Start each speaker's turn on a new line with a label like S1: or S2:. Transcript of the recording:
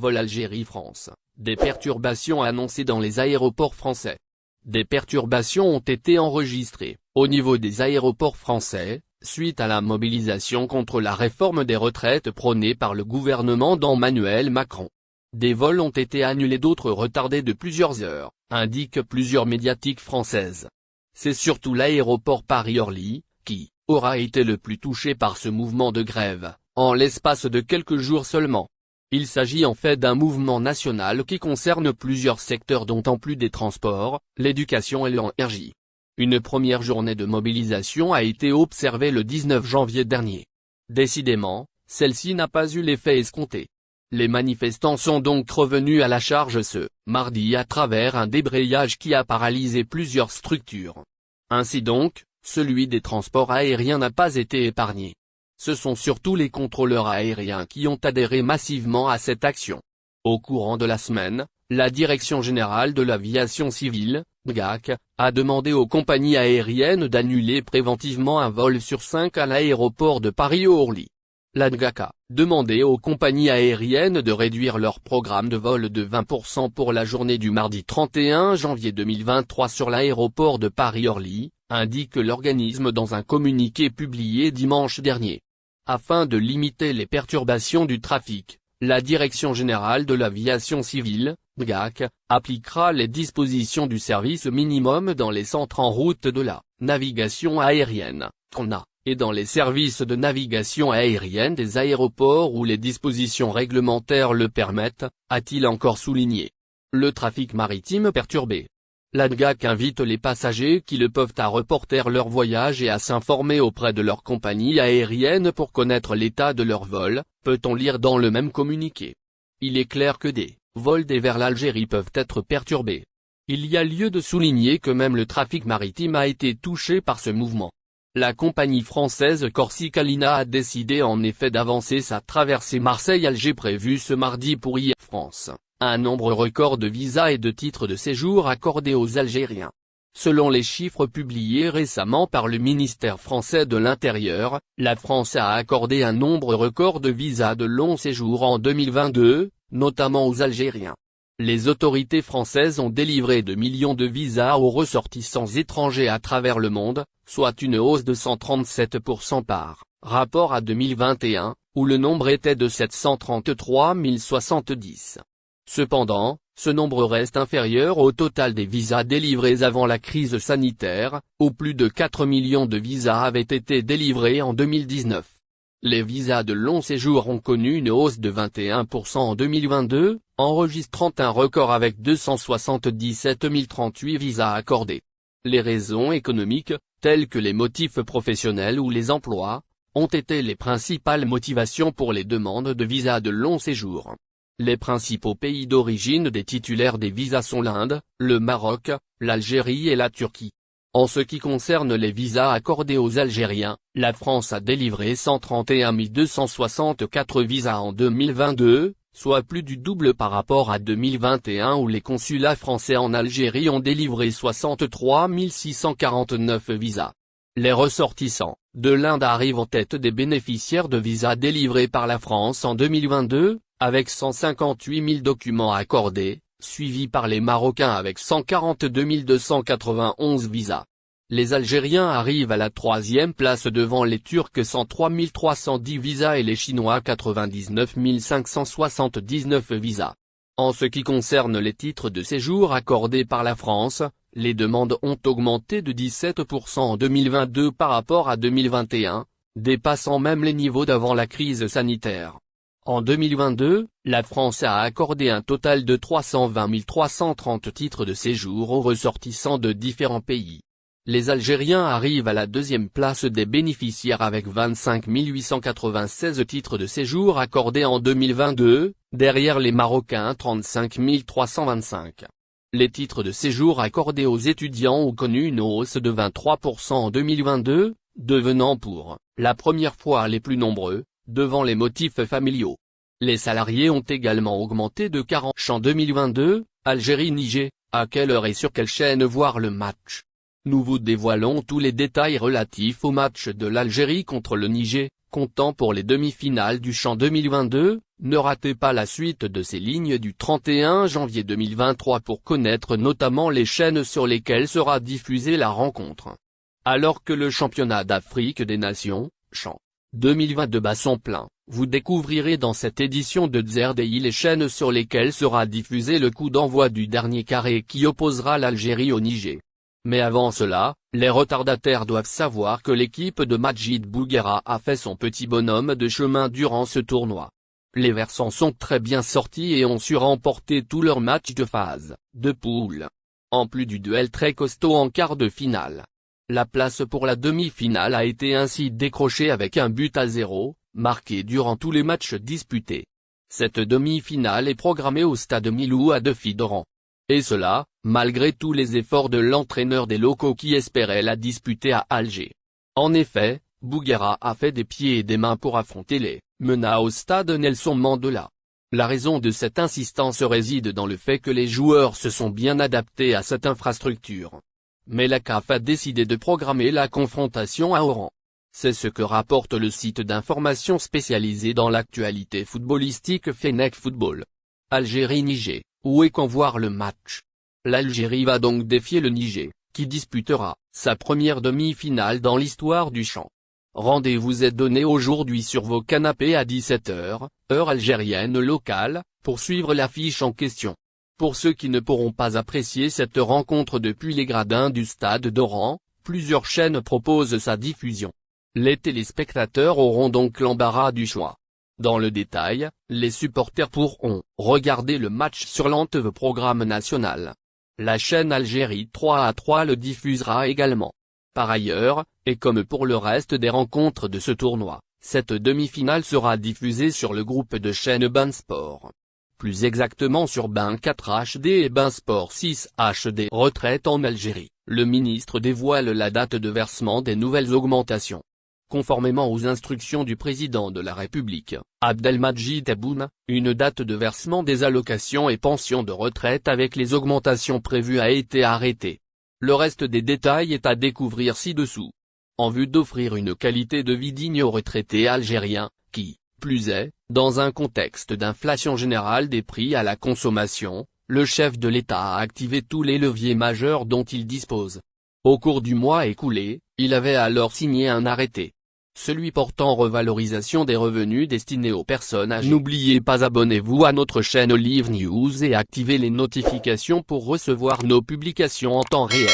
S1: vol Algérie-France, des perturbations annoncées dans les aéroports français. Des perturbations ont été enregistrées, au niveau des aéroports français, suite à la mobilisation contre la réforme des retraites prônée par le gouvernement d'Emmanuel Macron. Des vols ont été annulés, d'autres retardés de plusieurs heures, indiquent plusieurs médiatiques françaises. C'est surtout l'aéroport Paris-Orly, qui aura été le plus touché par ce mouvement de grève, en l'espace de quelques jours seulement. Il s'agit en fait d'un mouvement national qui concerne plusieurs secteurs dont en plus des transports, l'éducation et l'énergie. Une première journée de mobilisation a été observée le 19 janvier dernier. Décidément, celle-ci n'a pas eu l'effet escompté. Les manifestants sont donc revenus à la charge ce mardi à travers un débrayage qui a paralysé plusieurs structures. Ainsi donc, celui des transports aériens n'a pas été épargné. Ce sont surtout les contrôleurs aériens qui ont adhéré massivement à cette action. Au courant de la semaine, la Direction générale de l'aviation civile, DGAC, a demandé aux compagnies aériennes d'annuler préventivement un vol sur 5 à l'aéroport de Paris-Orly. La DGAC a demandé aux compagnies aériennes de réduire leur programme de vol de 20% pour la journée du mardi 31 janvier 2023 sur l'aéroport de Paris-Orly, indique l'organisme dans un communiqué publié dimanche dernier. Afin de limiter les perturbations du trafic, la Direction générale de l'aviation civile, DGAC, appliquera les dispositions du service minimum dans les centres en route de la navigation aérienne, CNA, et dans les services de navigation aérienne des aéroports où les dispositions réglementaires le permettent, a-t-il encore souligné. Le trafic maritime perturbé. La DGAC invite les passagers qui le peuvent à reporter leur voyage et à s'informer auprès de leur compagnie aérienne pour connaître l'état de leur vol, peut-on lire dans le même communiqué. Il est clair que des vols vers l'Algérie peuvent être perturbés. Il y a lieu de souligner que même le trafic maritime a été touché par ce mouvement. La compagnie française Corsica Linea a décidé en effet d'avancer sa traversée Marseille-Alger prévue ce mardi pour Air France. Un nombre record de visas et de titres de séjour accordés aux Algériens. Selon les chiffres publiés récemment par le ministère français de l'Intérieur, la France a accordé un nombre record de visas de long séjour en 2022, notamment aux Algériens. Les autorités françaises ont délivré 2 millions de visas aux ressortissants étrangers à travers le monde, soit une hausse de 137% par rapport à 2021, où le nombre était de 733 070. Cependant, ce nombre reste inférieur au total des visas délivrés avant la crise sanitaire, où plus de 4 millions de visas avaient été délivrés en 2019. Les visas de long séjour ont connu une hausse de 21% en 2022, enregistrant un record avec 277 038 visas accordés. Les raisons économiques, telles que les motifs professionnels ou les emplois, ont été les principales motivations pour les demandes de visas de long séjour. Les principaux pays d'origine des titulaires des visas sont l'Inde, le Maroc, l'Algérie et la Turquie. En ce qui concerne les visas accordés aux Algériens, la France a délivré 131 264 visas en 2022, soit plus du double par rapport à 2021 où les consulats français en Algérie ont délivré 63 649 visas. Les ressortissants de l'Inde arrivent en tête des bénéficiaires de visas délivrés par la France en 2022, avec 158 000 documents accordés, suivis par les Marocains avec 142 291 visas. Les Algériens arrivent à la troisième place devant les Turcs 103 310 visas et les Chinois 99 579 visas. En ce qui concerne les titres de séjour accordés par la France, les demandes ont augmenté de 17% en 2022 par rapport à 2021, dépassant même les niveaux d'avant la crise sanitaire. En 2022, la France a accordé un total de 320 330 titres de séjour aux ressortissants de différents pays. Les Algériens arrivent à la deuxième place des bénéficiaires avec 25 896 titres de séjour accordés en 2022, derrière les Marocains 35 325. Les titres de séjour accordés aux étudiants ont connu une hausse de 23% en 2022, devenant pour la première fois les plus nombreux, devant les motifs familiaux. Les salariés ont également augmenté de 40% en 2022, Algérie-Niger, à quelle heure et sur quelle chaîne voir le match? Nous vous dévoilons tous les détails relatifs au match de l'Algérie contre le Niger, comptant pour les demi-finales du CHAN 2022, ne ratez pas la suite de ces lignes du 31 janvier 2023 pour connaître notamment les chaînes sur lesquelles sera diffusée la rencontre. Alors que le championnat d'Afrique des Nations, CHAN 2022 bat son plein, vous découvrirez dans cette édition de ZRDI les chaînes sur lesquelles sera diffusé le coup d'envoi du dernier carré qui opposera l'Algérie au Niger. Mais avant cela, les retardataires doivent savoir que l'équipe de Majid Bouguera a fait son petit bonhomme de chemin durant ce tournoi. Les Versants sont très bien sortis et ont su remporter tous leurs matchs de phase, de poule. En plus du duel très costaud en quart de finale. La place pour la demi-finale a été ainsi décrochée avec un but à 0, marqué durant tous les matchs disputés. Cette demi-finale est programmée au stade Milou à Defi-Doran. Et cela, malgré tous les efforts de l'entraîneur des locaux qui espérait la disputer à Alger. En effet, Bouguera a fait des pieds et des mains pour affronter les MENA au stade Nelson Mandela. La raison de cette insistance réside dans le fait que les joueurs se sont bien adaptés à cette infrastructure. Mais la CAF a décidé de programmer la confrontation à Oran. C'est ce que rapporte le site d'information spécialisé dans l'actualité footballistique Fennec Football. Algérie-Niger, où est qu'on voir le match? L'Algérie va donc défier le Niger, qui disputera sa première demi-finale dans l'histoire du CHAN. Rendez-vous est donné aujourd'hui sur vos canapés à 17h, heure algérienne locale, pour suivre l'affiche en question. Pour ceux qui ne pourront pas apprécier cette rencontre depuis les gradins du stade d'Oran, plusieurs chaînes proposent sa diffusion. Les téléspectateurs auront donc l'embarras du choix. Dans le détail, les supporters pourront regarder le match sur l'ANTV programme national. La chaîne Algérie 3 le diffusera également. Par ailleurs, et comme pour le reste des rencontres de ce tournoi, cette demi-finale sera diffusée sur le groupe de chaînes Beansport. Plus exactement sur Bein 4 HD et Beansport 6 HD. Retraite en Algérie, le ministre dévoile la date de versement des nouvelles augmentations. Conformément aux instructions du président de la République, Abdelmadjid Tebboune, une date de versement des allocations et pensions de retraite avec les augmentations prévues a été arrêtée. Le reste des détails est à découvrir ci-dessous. En vue d'offrir une qualité de vie digne aux retraités algériens, qui, plus est, dans un contexte d'inflation générale des prix à la consommation, le chef de l'État a activé tous les leviers majeurs dont il dispose. Au cours du mois écoulé, il avait alors signé un arrêté. Celui portant revalorisation des revenus destinés aux personnes âgées. N'oubliez pas, abonnez-vous à notre chaîne Olive News et activez les notifications pour recevoir nos publications en temps réel.